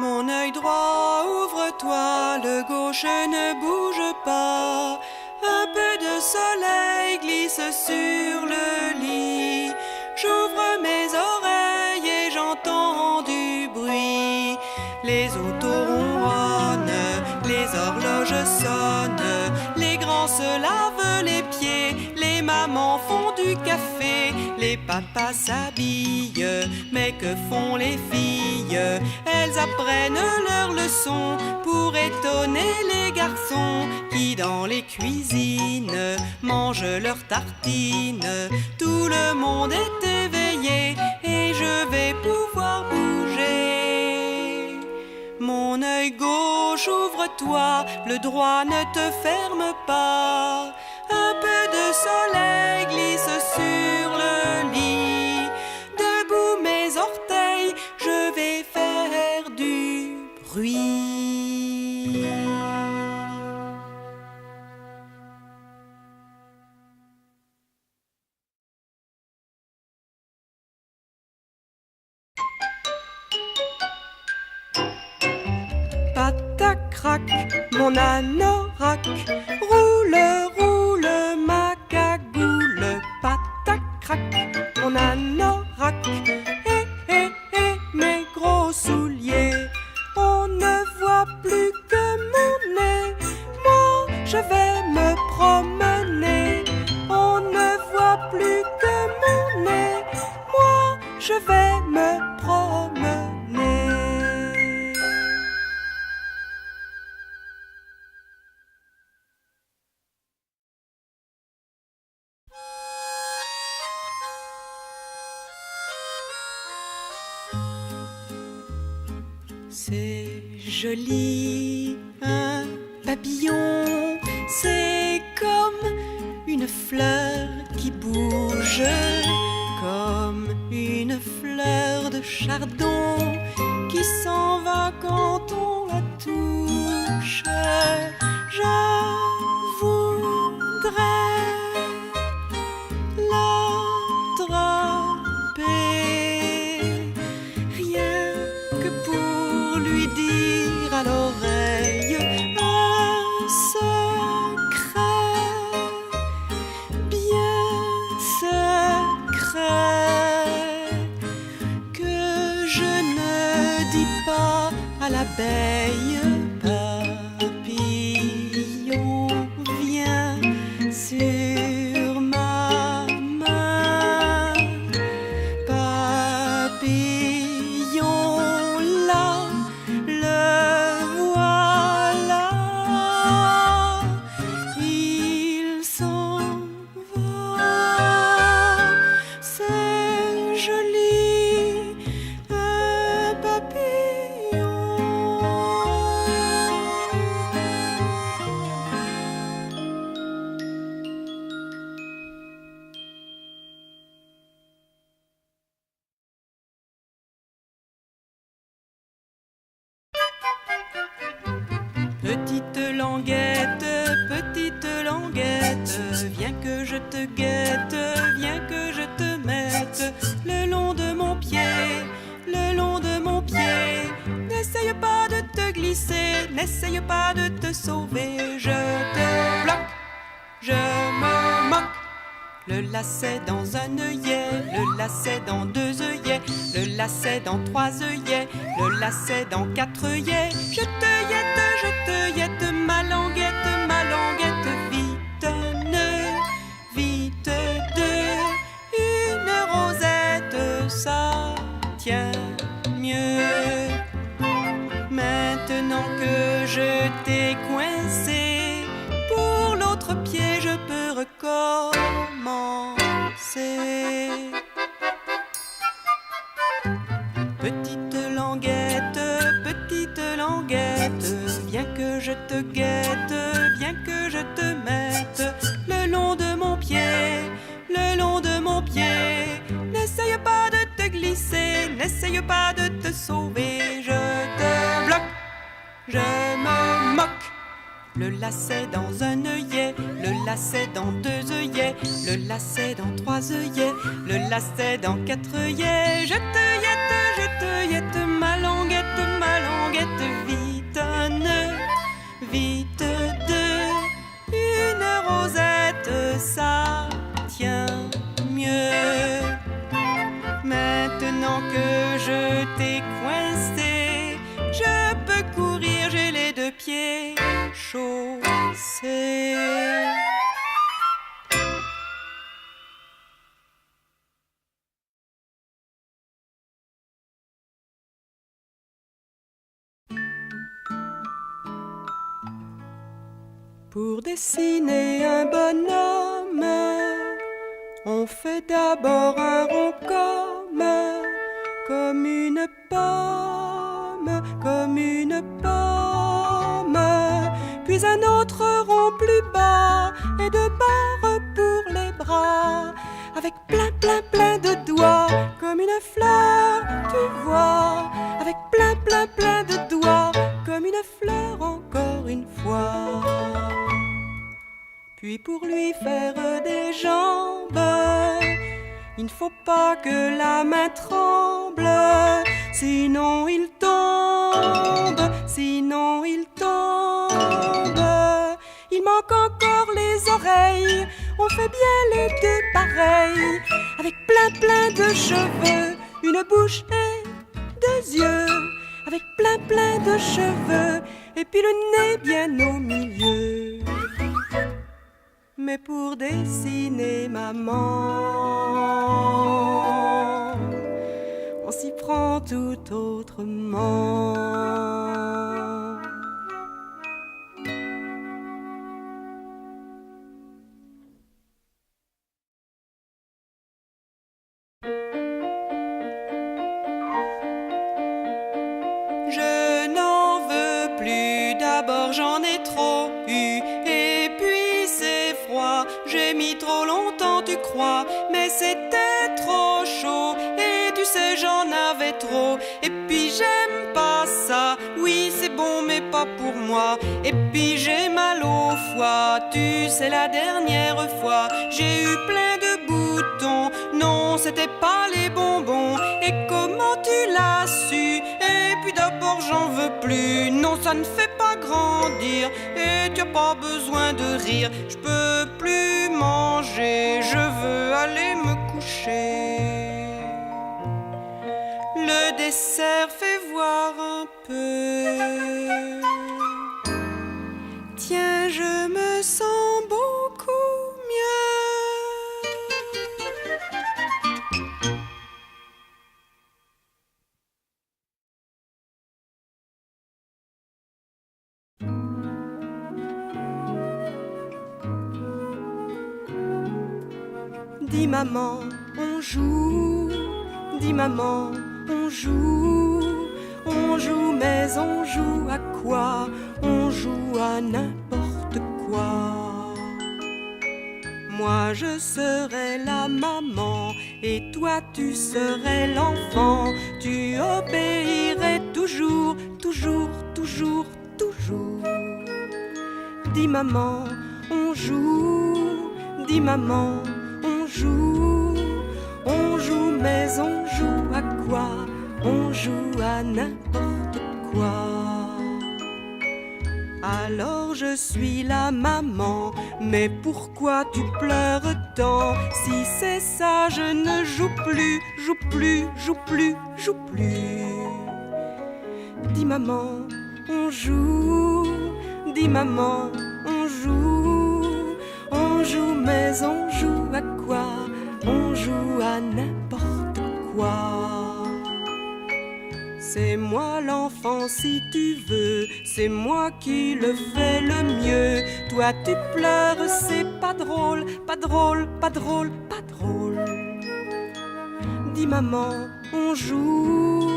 Mon œil droit, ouvre-toi, le gauche ne bouge pas. Un peu de soleil glisse sur le lit. J'ouvre mes oreilles et j'entends du bruit. Les autos ronronnent, les horloges sonnent, les grands se lavent les pieds, les mamans font du café, les papas s'habillent, mais que font les filles? Elles apprennent leurs leçons pour étonner les garçons qui dans les cuisines mangent leurs tartines. Tout le monde est éveillé et je vais pouvoir bouger. Mon œil gauche, ouvre-toi, le droit ne te ferme pas. Un peu de soleil glisse sur le lit. Debout mes orteils, je vais faire du bruit. Patacrac, mon anorak, roule, roule ma cagoule. Patacrac, mon anorak, mes gros souliers. On ne voit plus que mon nez, moi je vais me promener. On ne voit plus que mon nez, moi je vais me promener. C'est joli, un papillon, c'est comme une fleur qui bouge, comme une fleur de chardon qui s'en va quand on la touche. Je voudrais l'attraper, rien que pour lui dire à l'oreille un secret, bien secret, que je ne dis pas à l'abeille. Papillon, viens sur ma main. Papillon, là, le voilà. Il s'en va. C'est joli, un papillon. Petite languette, viens que je te guette, viens que je te mette le long de mon pied, le long de mon pied. N'essaye pas de te glisser, n'essaye pas de te sauver, je te bloque, je me moque. Le lacet dans un œillet, le lacet dans deux œillets, le lacet dans trois œillets, le lacet dans quatre œillets. Je te yette, ma languette, vite un nœud, vite deux, une rosette, ça tient mieux. Maintenant que je t'ai coincé, pour l'autre pied je peux recommencer. Petite languette, viens que je te guette, viens que je te mette le long de mon pied, le long de mon pied. N'essaye pas de te glisser, n'essaye pas de te sauver, je te bloque, je me moque. Le lacet dans un œillet, le lacet dans deux œillets, le lacet dans trois œillets, le lacet dans quatre œillets. Je te yette, ma languette, maintenant que je t'ai coincé, je peux courir, j'ai les deux pieds chaussés. Pour dessiner un bonhomme, on fait d'abord un rond comme une pomme, comme une pomme. Puis un autre rond plus bas et de barres pour les bras, avec plein, plein, plein de doigts, comme une fleur, tu vois, avec plein, plein, plein de doigts, comme une fleur encore une fois. Puis pour lui faire des jambes, il ne faut pas que la main tremble, sinon il tombe, sinon il tombe. Il manque encore les oreilles, on fait bien les deux pareils, avec plein plein de cheveux, une bouche et deux yeux, avec plein plein de cheveux, et puis le nez bien au milieu. Mais pour dessiner maman, on s'y prend tout autrement. Je n'en veux plus, d'abord j'en ai trop eu, et puis c'est froid, j'ai mis trop longtemps tu crois, mais c'était trop chaud, et tu sais j'en avais trop, et puis j'aime pas ça, oui c'est bon mais pas pour moi, et puis j'ai mal au foie, tu sais la dernière fois, j'ai eu plein de boutons, non c'était pas les bonbons, et comment tu l'as su, et puis d'abord j'en veux plus, non ça ne fait pas grandir, et tu as pas besoin de rire, je peux plus manger, je veux aller me coucher. Le dessert fait voir un peu, tiens je me sens beaucoup mieux. Dis maman, on joue, dis maman, on joue, mais on joue à quoi? On joue à n'importe quoi. Moi je serai la maman et toi tu serais l'enfant, tu obéirais toujours, toujours, toujours, toujours. Dis maman, on joue, dis maman, on joue, mais on joue à quoi? On joue à n'importe quoi. Alors je suis la maman, mais pourquoi tu pleures tant? Si c'est ça, je ne joue plus, joue plus, joue plus, joue plus. Dis maman, on joue, dis maman, on joue, mais on joue à quoi? On joue à n'importe quoi. C'est moi l'enfant si tu veux, c'est moi qui le fais le mieux. Toi tu pleures, c'est pas drôle, pas drôle, pas drôle, pas drôle. Dis maman, on joue,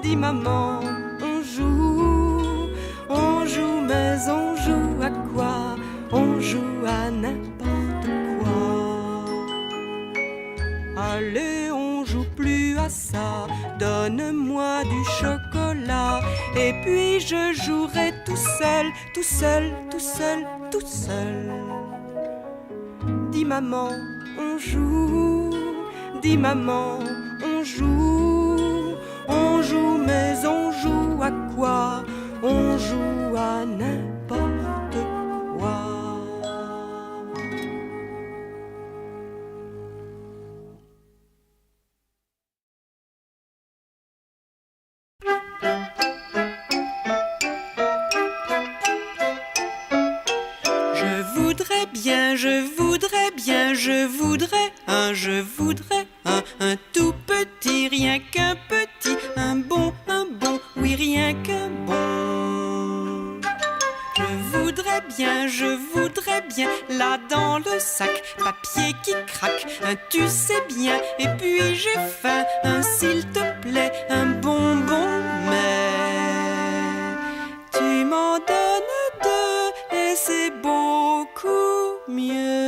dis maman, on joue, mais on joue à quoi? On joue à n'importe quoi. Allez, on joue plus à ça, donne-moi du chocolat, et puis je jouerai tout seul, tout seul, tout seul, tout seul. Dis maman, on joue, dis maman, on joue, mais on joue à quoi? On joue à n'importe quoi. voudrais un tout petit, rien qu'un petit, un bon, oui rien qu'un bon. Je voudrais bien, là dans le sac, papier qui craque, un tu sais bien, et puis j'ai faim, un s'il te plaît, un bonbon, mais tu m'en donnes deux et c'est beaucoup mieux.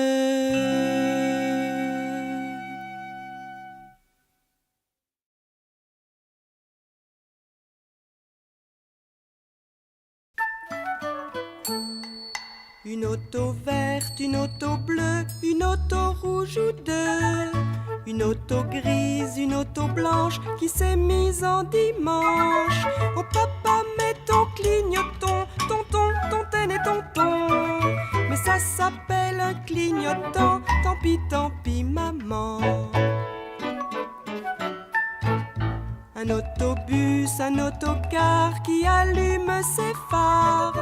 Une auto verte, une auto bleue, une auto rouge ou deux. Une auto grise, une auto blanche qui s'est mise en dimanche. Oh papa, mets ton clignotant, tonton, tontaine et tonton. Mais ça s'appelle un clignotant, tant pis maman. Un autobus, un autocar qui allume ses phares.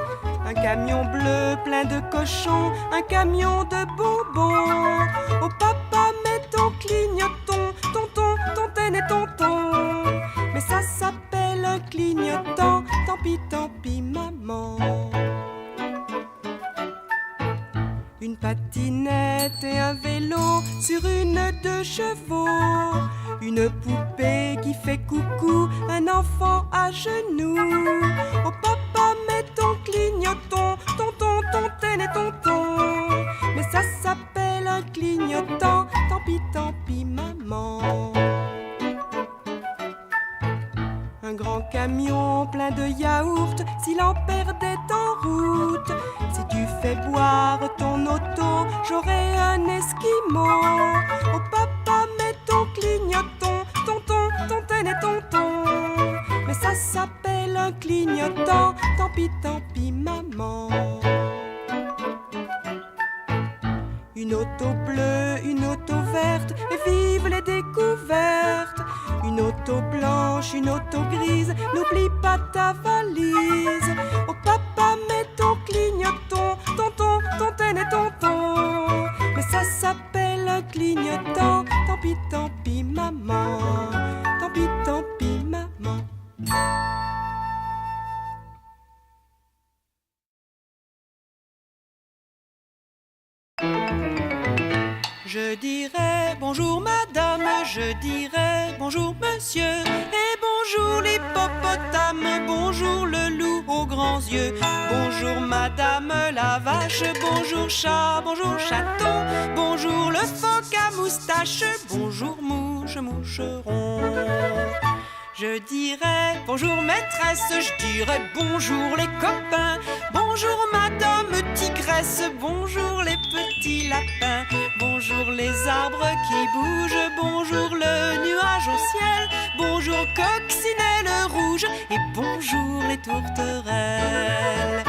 Un camion bleu plein de cochons, un camion de bonbons. Oh papa, mets ton clignotant, tonton, tontaine et tonton. Mais ça s'appelle un clignotant, tant pis maman. Une patinette et un vélo sur une 2 chevaux. Une poupée qui fait coucou, un enfant à genoux. Oh papa, mets ton clignotant, tonton, tontaine et tonton. Mais ça s'appelle un clignotant, tant pis maman. Un grand camion plein de yaourts, s'il en perdait en route. Si tu fais boire ton auto, j'aurai un esquimau. Oh papa, mets ton clignotant, tonton, tontaine et tonton. Mais ça s'appelle un clignotant, tant pis maman. Une auto bleue, une auto verte, et vive les découvertes. Une auto blanche, une auto grise, n'oublie pas ta valise. Oh papa, mets ton clignotant, tonton, tontaine et tonton. Mais ça s'appelle un clignotant, tant pis maman. Tant pis maman. Je dirais bonjour madame, je dirais bonjour monsieur, et bonjour l'hippopotame, bonjour le loup aux grands yeux. Bonjour madame la vache, bonjour chat, bonjour chaton, bonjour le phoque à moustache, bonjour mouche, moucheron. Je dirais bonjour maîtresse, je dirais bonjour les copains, bonjour madame tigresse, bonjour les petits lapins, bonjour les arbres qui bougent, bonjour le nuage au ciel, bonjour coccinelle rouge et bonjour les tourterelles.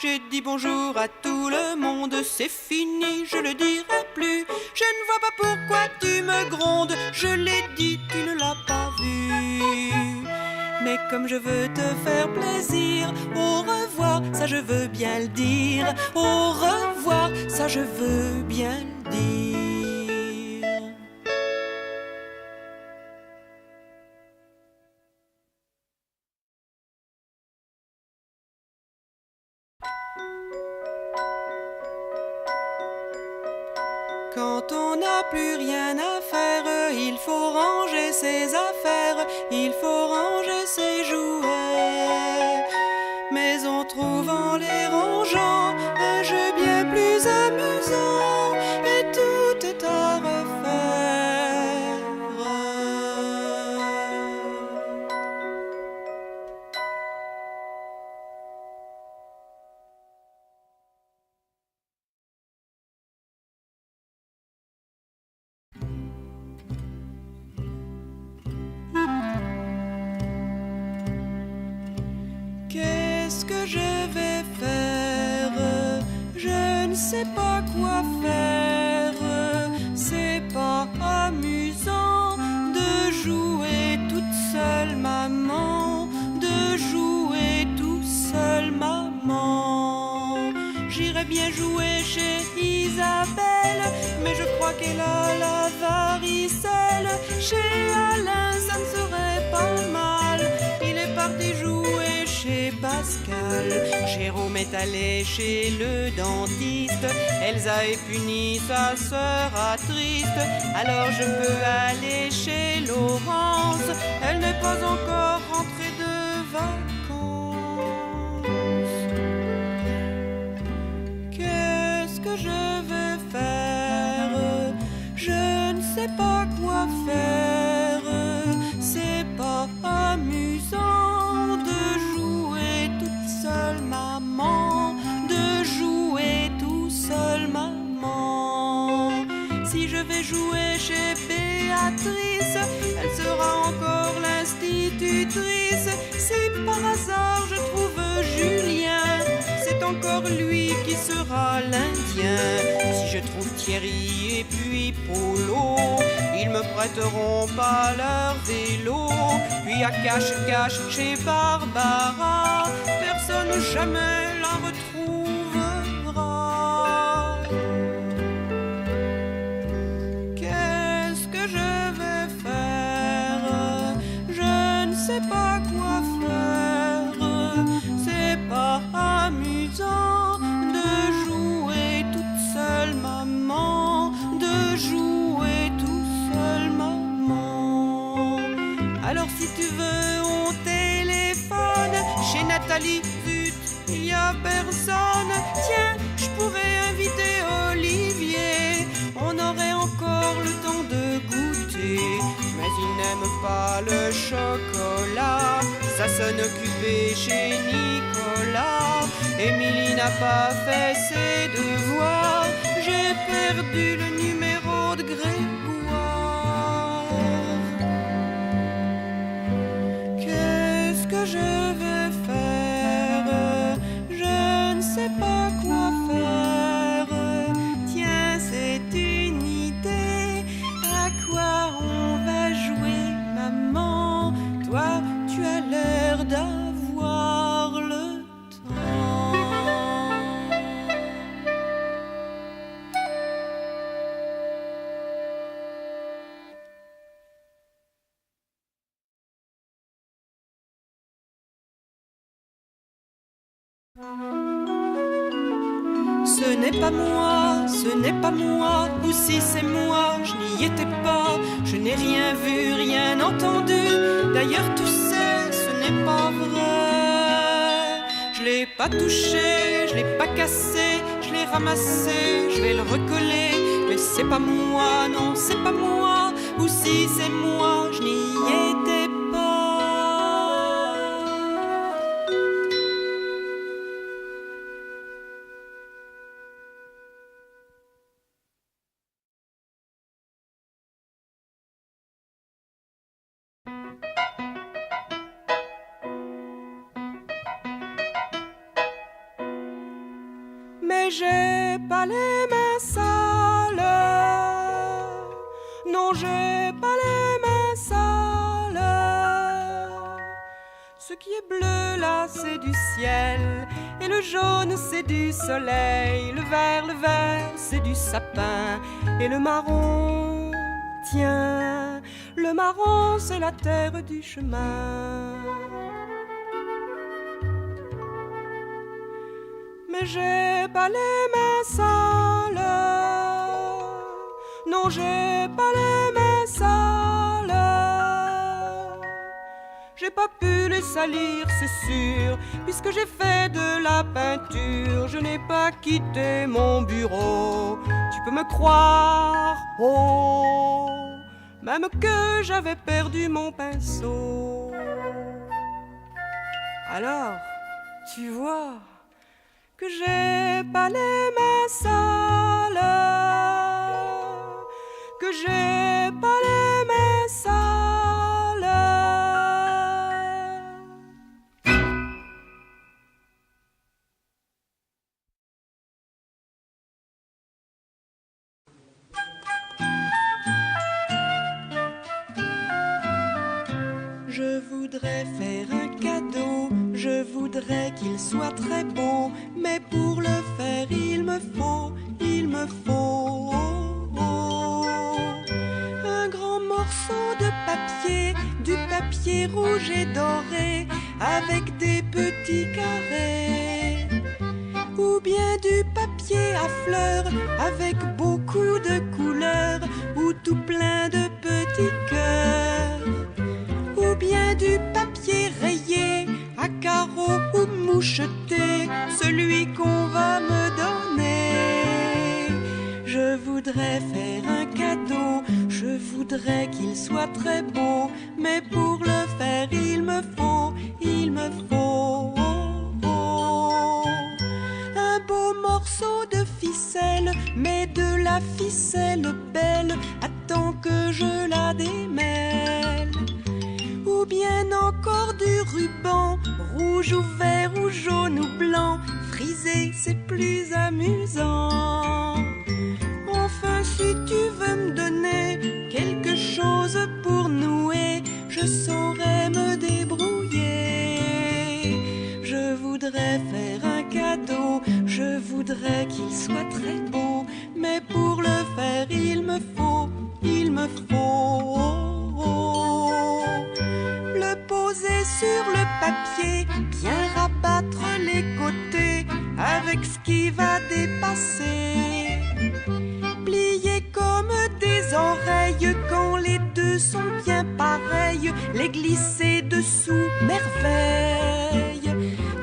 J'ai dit bonjour à tout le monde, c'est fini, je le dirai plus. Je ne vois pas pourquoi tu me grondes, je l'ai dit, tu ne l'as pas vu. Mais comme je veux te faire plaisir, au revoir, ça je veux bien le dire. Au revoir, ça je veux bien le dire. Quand on n'a plus rien à faire, il faut ranger ses affaires, il faut ranger ses jouets. Mais on trouve en les rangeant un jeu bien plus amusant, et tout est à refaire. Qu'est-ce que je vais faire? Je ne sais pas quoi faire. C'est pas amusant de jouer toute seule, maman, de jouer tout seul, maman. J'irais bien jouer chez Isabelle, mais je crois crois qu'elle a la varicelle. Chez Alain, ça ne serait pas mal. Il est parti jouer chez Pascal. Jérôme est allé chez le dentiste. Elsa est punie, sa sœur attriste. Alors je peux aller chez Laurence. Elle n'est pas encore rentrée de vacances. Qu'est-ce que je vais faire? Je ne sais pas quoi faire. C'est pas amusant de jouer toute seule, maman. De jouer tout seul, maman. Si je vais jouer chez Béatrice, elle sera encore l'institutrice. Si par hasard je trouve Julien, c'est encore lui qui sera l'Indien. Si je trouve Thierry et puis Polo, ils me prêteront pas leur vélo. Puis à cache-cache chez Barbara, personne jamais la retrouvera. Qu'est-ce que je vais faire? Je ne sais pas quoi faire. C'est pas amusant de jouer toute seule, maman. De jouer tout seul, maman. Alors si tu veux, on téléphone chez Nathalie. Zut, il y a personne. Tiens, je pourrais inviter Olivier. On aurait encore le temps de goûter. Mais il n'aime pas le chocolat. Ça sonne occupé chez Nicolas. Émilie n'a pas fait ses devoirs. J'ai perdu le numéro de Grégoire. Qu'est-ce que je vais faire? Je ne sais pas quoi faire. Tiens, c'est une idée. À quoi on va jouer, maman? Toi, tu as l'air d'avoir le temps. Ce n'est pas moi, ce n'est pas moi, ou si c'est moi, je n'y étais pas, je n'ai rien vu, rien entendu, d'ailleurs tu sais, ce n'est pas vrai. Je l'ai pas touché, je l'ai pas cassé, je l'ai ramassé, je vais le recoller, mais c'est pas moi, non c'est pas moi, ou si c'est moi, je n'y étais pas. Mais j'ai pas les mains sales. Non, j'ai pas les mains sales. Ce qui est bleu là, c'est du ciel. Et le jaune, c'est du soleil. Le vert, c'est du sapin. Et le marron, tiens, le marron, c'est la terre du chemin. Mais j'ai pas les mains sales. Non, j'ai pas les mains sales. J'ai pas pu les salir, c'est sûr, puisque j'ai fait de la peinture. Je n'ai pas quitté mon bureau. Tu peux me croire, oh, même que j'avais perdu mon pinceau. Alors, tu vois que j'ai pas les mains sales, que j'ai pas les mains sales. Je voudrais faire un cadeau, je voudrais qu'il soit très beau, mais pour le faire il me faut, papier rouge et doré avec des petits carrés, ou bien du papier à fleurs avec beaucoup de couleurs ou tout plein de petits cœurs, ou bien du papier rayé à carreaux ou moucheté, celui qu'on va me donner. Je voudrais faire un cadeau, je voudrais qu'il soit très beau, mais pour le faire il me faut un beau morceau de ficelle, mais de la ficelle belle, attends que je la démêle. Ou bien encore du ruban, rouge ou vert ou jaune ou blanc, frisé c'est plus amusant. Enfin si tu veux me donner quelque chose pour nouer, je saurais me débrouiller. Je voudrais faire un cadeau, je voudrais qu'il soit très beau, mais pour le faire il me faut le poser sur le papier, bien rabattre les côtés avec ce qui va dépasser, plier comme des oreilles quand les deux sont bien pareilles, les glisser dessous merveille.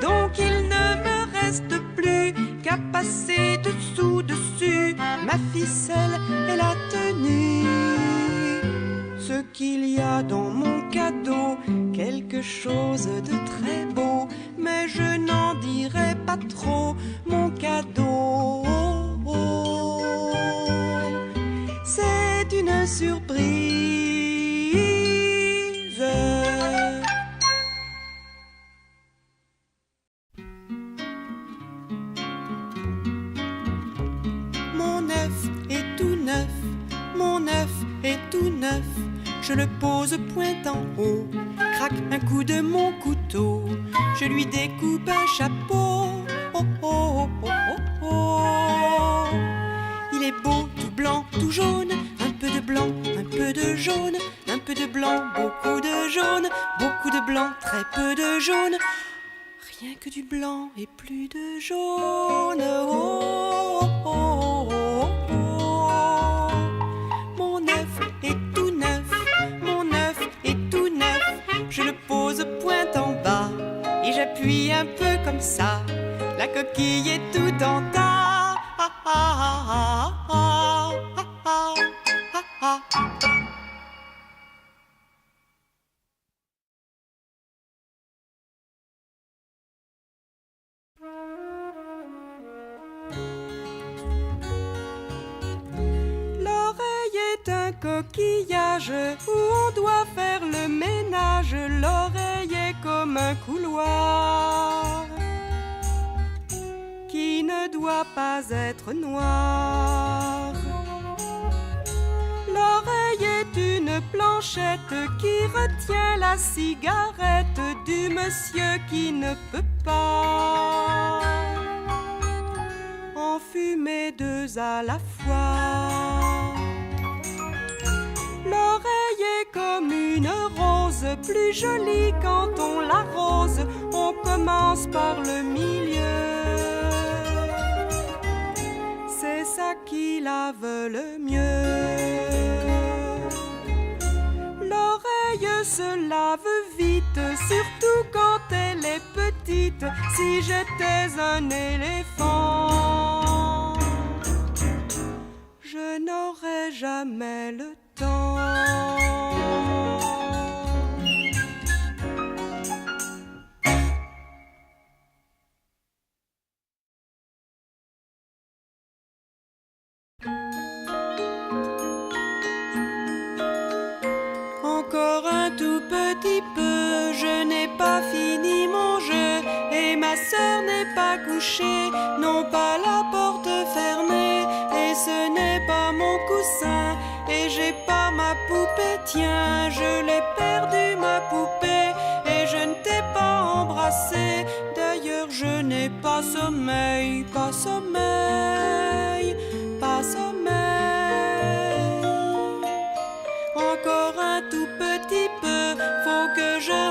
Donc il ne me reste plus qu'à passer dessus ma ficelle et la tenue. Ce qu'il y a dans mon cadeau, quelque chose de très beau, mais je n'en dirai pas trop. Mon cadeau, c'est une surprise. Mon œuf est tout neuf, mon œuf est tout neuf. Je le pose point en haut, craque un coup de mon couteau, je lui découpe un chapeau. Oh oh oh oh oh. Il est beau, tout blanc, tout jaune, un peu de blanc, un peu de jaune, un peu de blanc, beaucoup de jaune, beaucoup de blanc, très peu de jaune. Rien que du blanc et plus de jaune. Oh oh oh oh oh. Mon œuf est tout neuf, mon œuf est tout neuf. Je le pose point en bas et j'appuie un peu comme ça. La coquille est tout en tas. Ah, ah, ah, ah, ah, ah, ah, ah. L'oreille est un coquillage où on doit faire le ménage. L'oreille est comme un couloir qui ne doit pas être noir. L'oreille est une planchette qui retient la cigarette du monsieur qui ne peut pas en fumer deux à la fois. L'oreille est comme une rose, plus jolie quand on l'arrose. On commence par le milieu, c'est ça qui lave le mieux. L'oreille se lave vite, surtout quand elle est petite. Si j'étais un éléphant, je n'aurais jamais le temps. Encore un tout petit peu, je n'ai pas fini mon jeu, et ma sœur n'est pas couchée, non pas la porte fermée, et ce n'est pas mon coussin, et j'ai pas ma poupée, tiens, je l'ai perdue ma poupée, et je ne t'ai pas embrassé, d'ailleurs je n'ai pas sommeil, pas sommeil, pas sommeil. Encore un tout petit peu, faut que je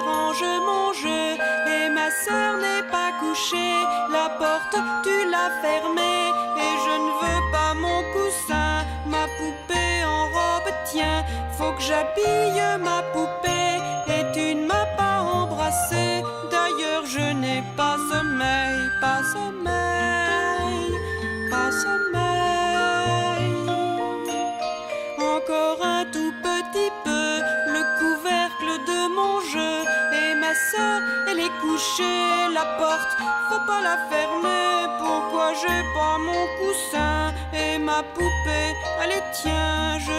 couché, la porte tu l'as fermée. Et je ne veux pas mon coussin, ma poupée en robe, tiens. Faut que j'habille ma poupée et tu ne m'as pas embrassé. D'ailleurs je n'ai pas sommeil, pas sommeil, pas sommeil. Encore un tout petit peu, le couvercle de mon jeu. Et ma sœur, elle est couchée, la porte, faut pas la fermer. Pourquoi j'ai pas mon coussin et ma poupée? Allez tiens, je